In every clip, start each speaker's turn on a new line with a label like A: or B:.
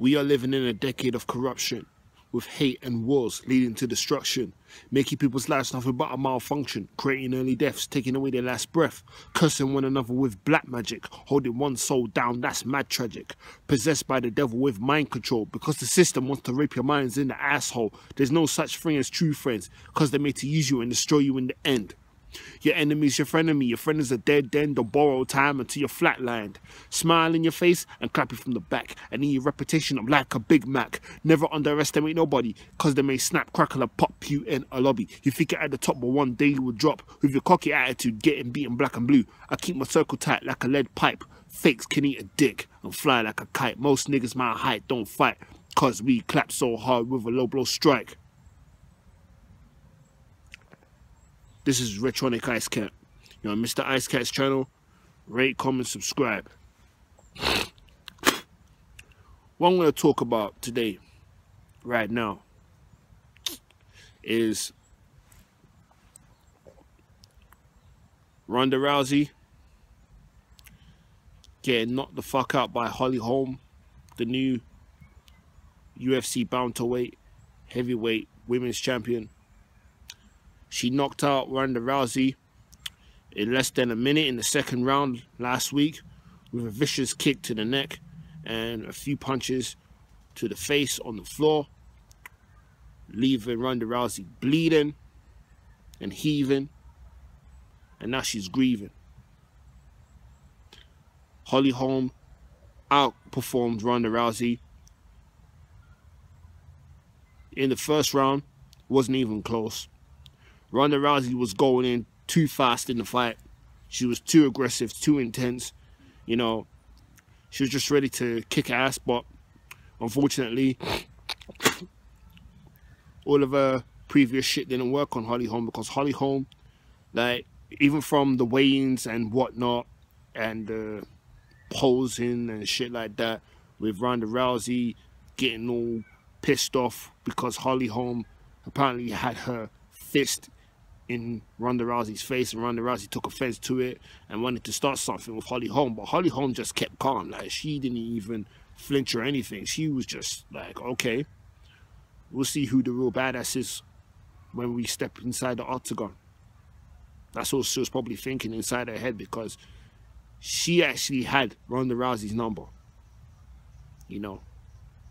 A: We are living in a decade of corruption, with hate and wars leading to destruction, making people's lives nothing but a malfunction, creating early deaths, taking away their last breath, cursing one another with black magic, holding one soul down, that's mad tragic, possessed by the devil with mind control, because the system wants to rape your minds in the asshole. There's no such thing as true friends, because they're made to use you and destroy you in the end. Your enemy's your frenemy, your friend is a dead end or borrowed time until you're flatlined. Smile in your face and clap you from the back, and in your reputation I'm like a Big Mac. Never underestimate nobody, cause they may snap, crackle and pop you in a lobby. You think you're at the top but one day you will drop, with your cocky attitude getting beaten black and blue. I keep my circle tight like a lead pipe, fakes can eat a dick and fly like a kite. Most niggas my height don't fight, cause we clap so hard with a low blow strike. This is Retronic Ice Cat. You're on Mr. Ice Cat's channel. Rate, comment, subscribe. What I'm going to talk about today, right now, is Ronda Rousey getting knocked the fuck out by Holly Holm, the new UFC bantamweight heavyweight women's champion. She knocked out Ronda Rousey in less than a minute in the second round last week with a vicious kick to the neck and a few punches to the face on the floor, leaving Ronda Rousey bleeding and heaving, and now she's grieving. Holly Holm outperformed Ronda Rousey in the first round. Wasn't even close. Ronda Rousey was going in too fast in the fight. She was too aggressive, too intense. You know, she was just ready to kick ass, but unfortunately, all of her previous shit didn't work on Holly Holm, because Holly Holm, like, even from the weigh-ins and whatnot, and posing and shit like that, with Ronda Rousey getting all pissed off because Holly Holm apparently had her fist in Ronda Rousey's face, and Ronda Rousey took offense to it and wanted to start something with Holly Holm, but Holly Holm just kept calm. Like, she didn't even flinch or anything. She was just like, okay, we'll see who the real badass is when we step inside the octagon. That's what she was probably thinking inside her head, because she actually had Ronda Rousey's number. You know,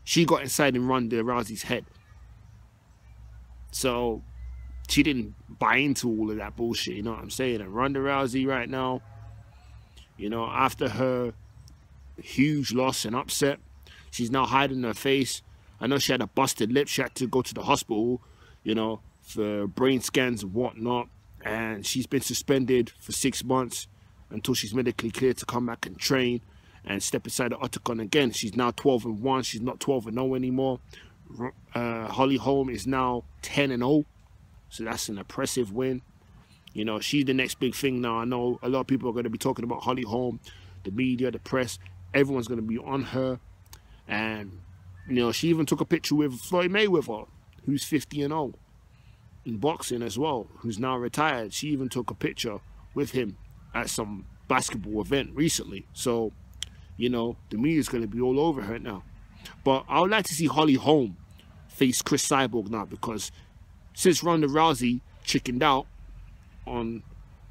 A: she got inside in Ronda Rousey's head, so she didn't buy into all of that bullshit, you know what I'm saying? And Ronda Rousey right now, you know, after her huge loss and upset, she's now hiding her face. I know she had a busted lip. She had to go to the hospital, you know, for brain scans and whatnot. And she's been suspended for 6 months until she's medically cleared to come back and train and step inside the octagon again. She's now 12-1. She's not 12-0 anymore. Holly Holm is now 10-0. So that's an impressive win. You know, she's the next big thing now. I know a lot of people are going to be talking about Holly Holm, the media, the press. Everyone's going to be on her. And, you know, she even took a picture with Floyd Mayweather, who's 50-0 in boxing as well, who's now retired. She even took a picture with him at some basketball event recently. So, you know, the media's going to be all over her now. But I would like to see Holly Holm face Cris Cyborg now, because since Ronda Rousey chickened out on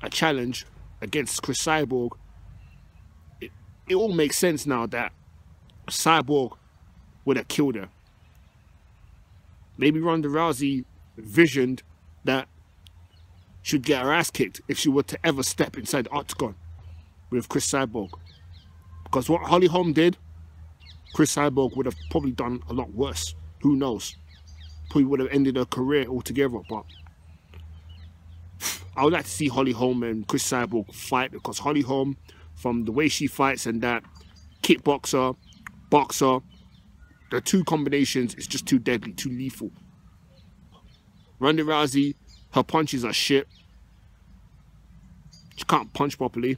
A: a challenge against Cris Cyborg, it all makes sense now that Cyborg would have killed her. Maybe Ronda Rousey visioned that she'd get her ass kicked if she were to ever step inside the octagon with Cris Cyborg. Because what Holly Holm did, Cris Cyborg would have probably done a lot worse. Who knows? Probably would have ended her career altogether. But I would like to see Holly Holm and Cris Cyborg fight, because Holly Holm, from the way she fights and that kickboxer, boxer, the two combinations is just too deadly, too lethal. Ronda Rousey, her punches are shit. She can't punch properly.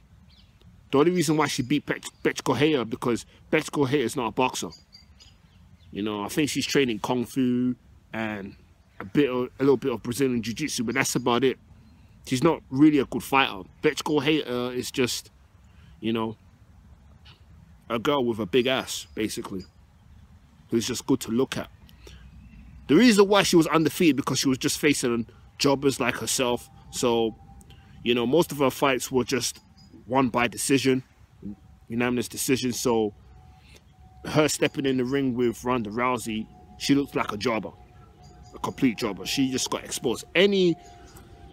A: The only reason why she beat Betch Correia, because Betch Correia is not a boxer. You know, I think she's training Kung Fu and a little bit of Brazilian Jiu-Jitsu, but that's about it. She's not really a good fighter. Betch Correia is just, you know, a girl with a big ass, basically. who's just good to look at. The reason why she was undefeated because she was just facing jobbers like herself. So, you know, most of her fights were just won by decision, unanimous decision. So her stepping in the ring with Ronda Rousey, she looked like a jobber, a complete jobber. She just got exposed. Any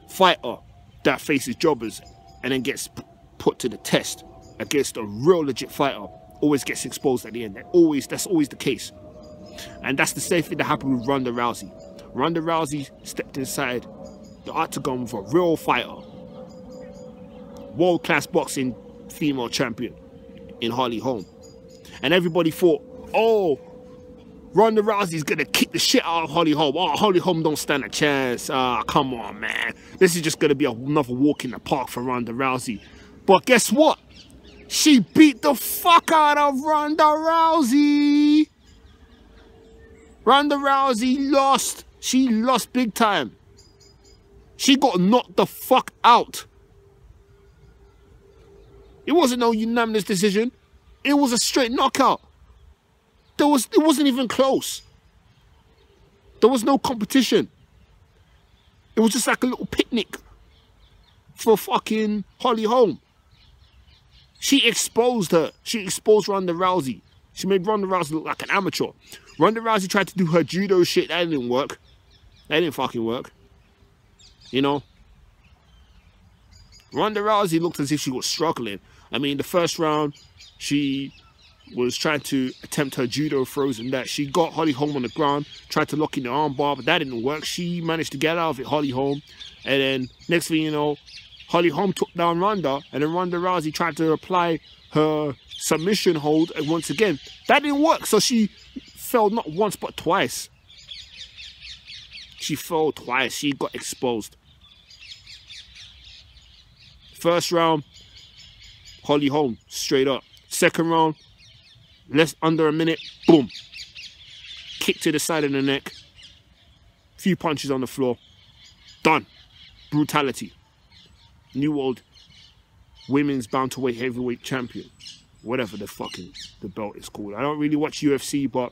A: fighter that faces jobbers and then gets put to the test against a real legit fighter always gets exposed at the end. That's always the case. And that's the same thing that happened with Ronda Rousey. Ronda Rousey stepped inside the octagon with a real fighter, world-class boxing female champion in Holly Holm. And everybody thought, oh, Ronda Rousey's gonna kick the shit out of Holly Holm. Oh, Holly Holm don't stand a chance. Ah, come on, man. This is just gonna be another walk in the park for Ronda Rousey. But guess what? She beat the fuck out of Ronda Rousey. Ronda Rousey lost. She lost big time. She got knocked the fuck out. It wasn't no unanimous decision. It was a straight knockout. It wasn't even close. There was no competition. It was just like a little picnic for fucking Holly Holm. She exposed her. She exposed Ronda Rousey. She made Ronda Rousey look like an amateur. Ronda Rousey tried to do her judo shit. That didn't work. That didn't fucking work. You know? Ronda Rousey looked as if she was struggling. I mean, the first round, she was trying to attempt her judo throws and that. She got Holly Holm on the ground, tried to lock in the arm bar, but that didn't work. She managed to get out of it, Holly Holm. And then, next thing you know, Holly Holm took down Ronda, and then Ronda Rousey tried to apply her submission hold, and once again, that didn't work. So she fell not once, but twice. She fell twice. She got exposed. First round, Holly Holm, straight up. Second round, less under a minute, boom. Kick to the side of the neck. Few punches on the floor. Done. Brutality. New world women's bantamweight heavyweight champion. Whatever the belt is called. I don't really watch UFC, but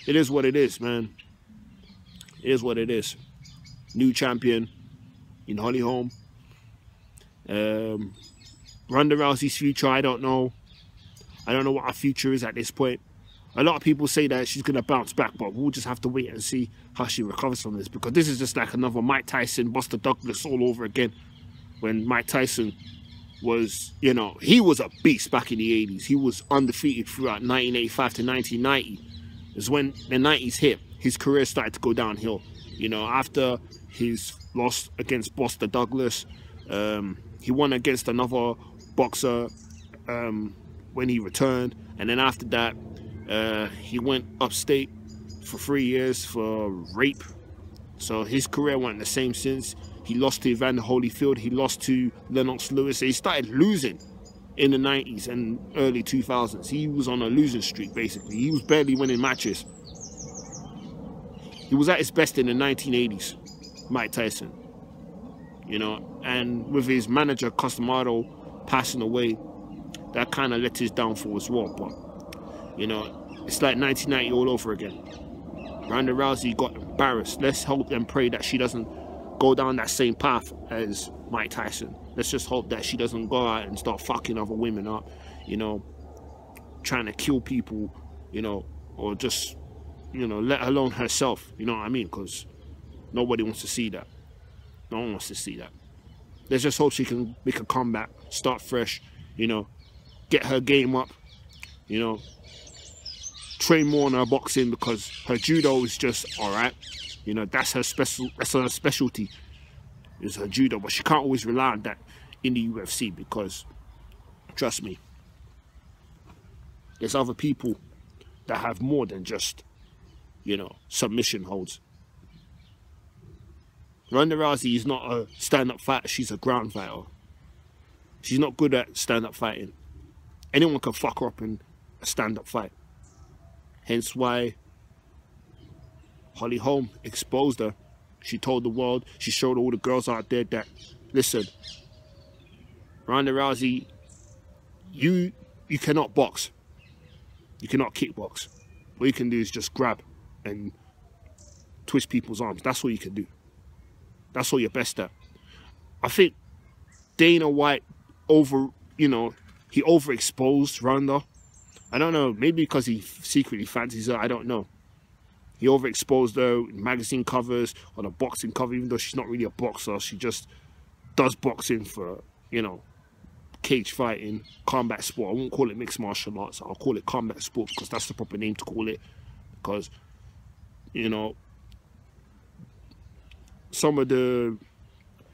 A: it is what it is, man. It is what it is. New champion in Holly Holm. Ronda Rousey's future, I don't know. I don't know what her future is at this point. A lot of people say that she's going to bounce back, but we'll just have to wait and see how she recovers from this, because this is just like another Mike Tyson, Buster Douglas all over again. When Mike Tyson was, you know, he was a beast back in the 80s. He was undefeated throughout 1985 to 1990. Is when the 90s hit, his career started to go downhill. You know, after his loss against Buster Douglas, he won against another boxer when he returned. And then after that, he went upstate for 3 years for rape. So his career went the same since. He lost to Evander Holyfield. He lost to Lennox Lewis. So he started losing in the 90s and early 2000s. He was on a losing streak, basically. He was barely winning matches. He was at his best in the 1980s, Mike Tyson. You know, and with his manager, Costamado, passing away, that kind of led to his downfall as well. But, you know, it's like 1990 all over again. Ronda Rousey got embarrassed. Let's hope and pray that she doesn't go down that same path as Mike Tyson. Let's just hope that she doesn't go out and start fucking other women up, you know, trying to kill people, you know, or just, you know, let alone herself, you know what I mean? Because nobody wants to see that. No one wants to see that. Let's just hope she can make a comeback, start fresh, you know, get her game up, you know, train more on her boxing, because her judo is just alright. You know, that's her specialty, is her judo. But she can't always rely on that in the UFC, because, trust me, there's other people that have more than just, you know, submission holds. Ronda Rousey is not a stand-up fighter, she's a ground fighter. She's not good at stand-up fighting. Anyone can fuck her up in a stand-up fight. Hence why Holly Holm exposed her. She told the world, she showed all the girls out there that, listen, Ronda Rousey, you cannot box. You cannot kickbox. All you can do is just grab and twist people's arms. That's all you can do. That's all you're best at. I think Dana White he overexposed Ronda. I don't know, maybe because he secretly fancies her, I don't know. He overexposed her in magazine covers, on a boxing cover, even though she's not really a boxer. She just does boxing for, cage fighting, combat sport. I won't call it mixed martial arts. I'll call it combat sport because that's the proper name to call it. Because, some of the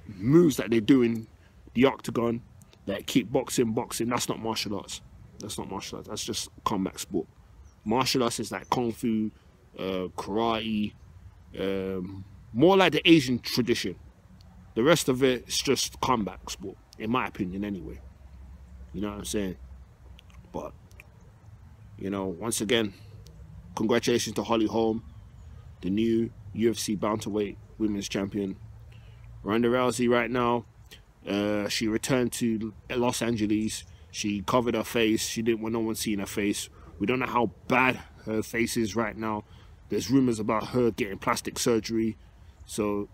A: moves that they do in the octagon, like kickboxing, boxing, that's not martial arts. That's not martial arts. That's just combat sport. Martial arts is like kung fu, karate, more like the Asian tradition. The rest of it is just combat sport, in my opinion, anyway. You know what I'm saying? But, once again, congratulations to Holly Holm, the new UFC bantamweight women's champion. Ronda Rousey right now, she returned to Los Angeles. She covered her face. She didn't want no one seeing her face. We don't know how bad her face is right now. There's rumors about her getting plastic surgery. So,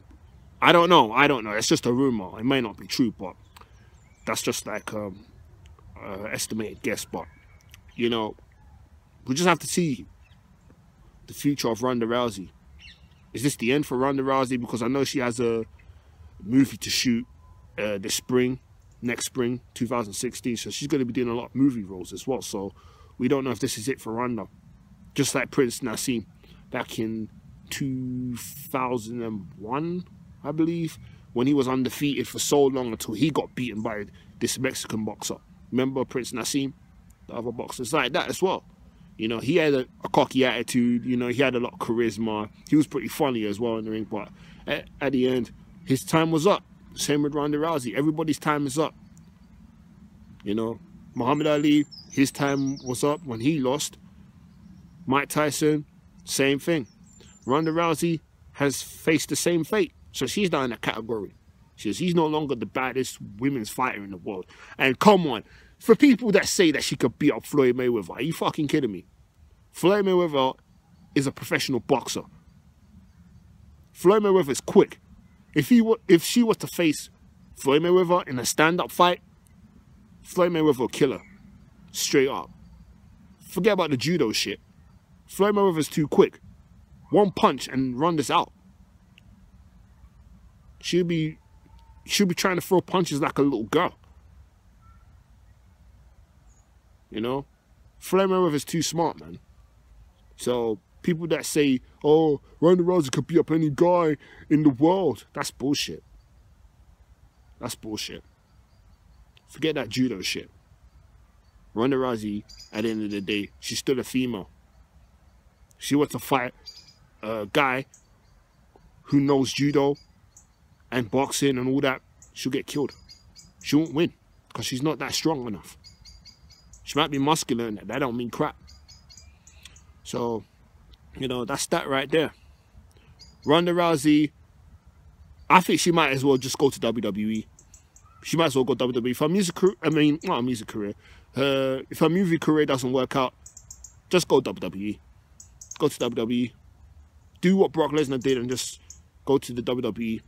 A: I don't know. It's just a rumor. It may not be true, but that's just like estimated guess. But, we just have to see the future of Ronda Rousey. Is this the end for Ronda Rousey? Because I know she has a movie to shoot this spring, next spring, 2016. So she's going to be doing a lot of movie roles as well. So we don't know if this is it for Ronda. Just like Prince Nassim back in 2001, I believe, when he was undefeated for so long until he got beaten by this Mexican boxer. Remember Prince Nassim, the other boxer? It's like that as well. He had a cocky attitude. He had a lot of charisma. He was pretty funny as well in the ring. But at the end, his time was up. Same with Ronda Rousey. Everybody's time is up. Muhammad Ali, his time was up when he lost. Mike Tyson, same thing. Ronda Rousey has faced the same fate. So she's not in that category. She's no longer the baddest women's fighter in the world. And come on, for people that say that she could beat up Floyd Mayweather, are you fucking kidding me? Floyd Mayweather is a professional boxer. Floyd Mayweather is quick. If she was to face Floyd Mayweather in a stand-up fight, Floyd Mayweather will kill her. Straight up. Forget about the judo shit. Floyd Mayweather's too quick. One punch and Ronda's out. She'll be trying to throw punches like a little girl. Floyd Mayweather's too smart, man. So people that say, oh, Ronda Rousey could beat up any guy in the world, that's bullshit. That's bullshit. Forget that judo shit. Ronda Rousey, at the end of the day, she's still a female. She wants to fight a guy who knows judo and boxing and all that, she'll get killed. She won't win because she's not that strong enough. She might be muscular and that don't mean crap. So, that's that right there. Ronda Rousey, I think she might as well just go to WWE. She might as well go to WWE. If her music career, not a music career, if her movie career doesn't work out, just go to WWE. Go to WWE. Do what Brock Lesnar did and just go to the WWE.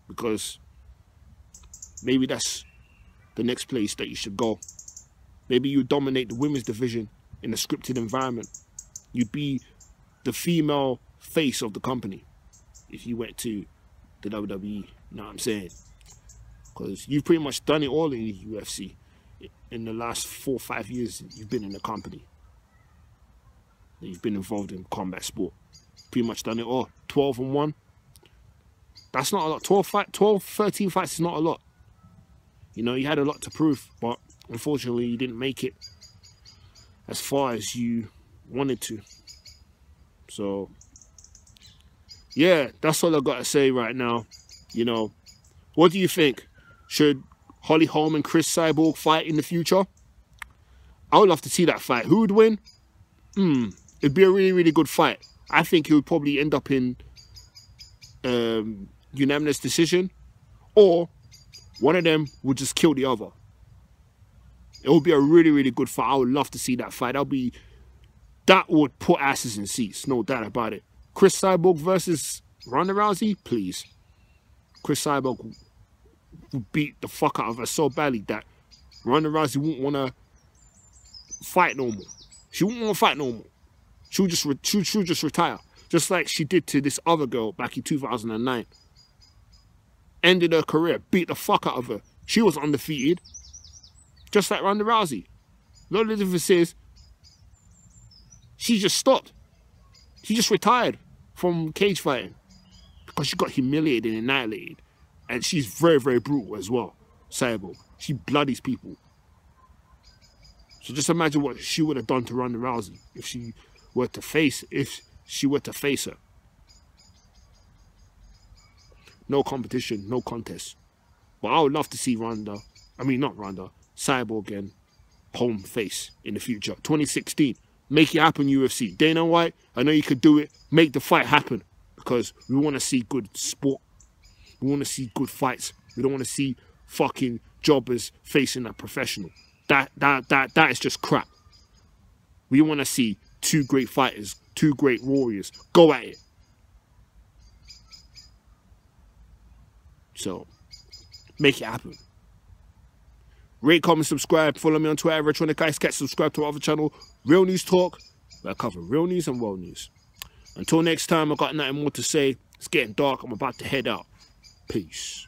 A: Because maybe that's the next place that you should go. Maybe you dominate the women's division in a scripted environment. You'd be the female face of the company if you went to the WWE. You know what I'm saying? Because you've pretty much done it all in the UFC. In the last 4 or 5 years, you've been in the company. You've been involved in combat sport. Pretty much done it all. 12-1. That's not a lot. 12, 13 fights is not a lot. You had a lot to prove, but unfortunately you didn't make it as far as you wanted to. So, yeah, that's all I got to say right now. What do you think? Should Holly Holm and Cris Cyborg fight in the future? I would love to see that fight. Who would win? It'd be a really, really good fight. I think it would probably end up in unanimous decision, or one of them would just kill the other. It would be a really, really good fight. I would love to see that fight. That'll be That would put asses in seats, no doubt about it. Cris Cyborg versus Ronda Rousey, please. Cris Cyborg would beat the fuck out of her so badly that Ronda Rousey wouldn't want to fight no more. She wouldn't want to fight no more. She'll just retire. Just like she did to this other girl back in 2009. Ended her career, beat the fuck out of her. She was undefeated. Just like Ronda Rousey. The only difference is, she just stopped. She just retired from cage fighting. Because she got humiliated and annihilated. And she's very, very brutal as well. Cyborg. She bloodies people. So just imagine what she would have done to Ronda Rousey if she were to face her. No competition, no contest. But I would love to see Cyborg and Holm face in the future. 2016. Make it happen, UFC. Dana White, I know you could do it. Make the fight happen. Because we want to see good sport. We want to see good fights. We don't want to see fucking jobbers facing a professional. That is just crap. We want to see two great fighters, two great warriors go at it. So, make it happen. Rate, comment, subscribe. Follow me on Twitter, Electronic Ice Cat. Subscribe to our other channel, Real News Talk, where I cover real news and world news. Until next time, I got nothing more to say. It's getting dark. I'm about to head out. Peace.